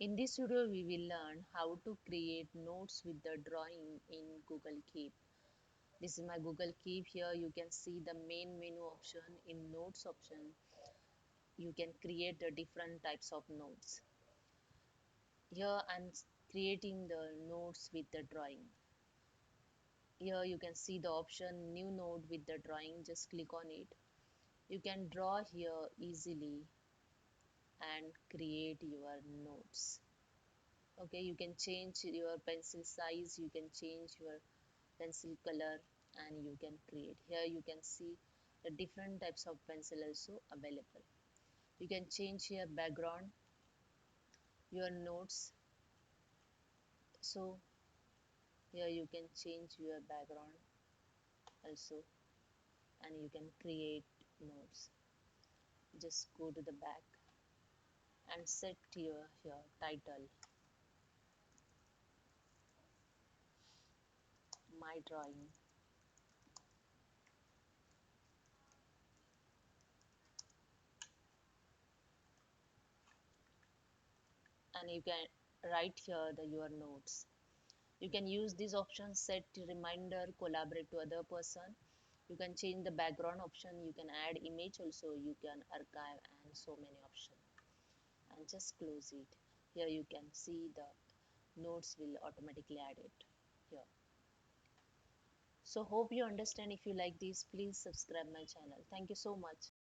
In this video, we will learn how to create notes with the drawing in Google Keep. This is my Google Keep. Here you can see the main menu option. In notes option, you can create the different types of notes. Here I'm creating the notes with the drawing. Here you can see the option new note with the drawing. Just click on it. You can draw here easily and create your notes. Okay, you can change your pencil size, you can change your pencil color, and you can create. Here you can see the different types of pencil also available. You can change here background your notes. So here you can change your background also, and you can create notes. Just go to the back and set your here title, my drawing. And you can write here your notes. You can use this option, set reminder, collaborate to other person. You can change the background option, you can add image also, you can archive, and so many options. And just close it. Here you can see the notes will automatically add it here. So hope you understand. If you like this, please subscribe my channel. Thank you so much.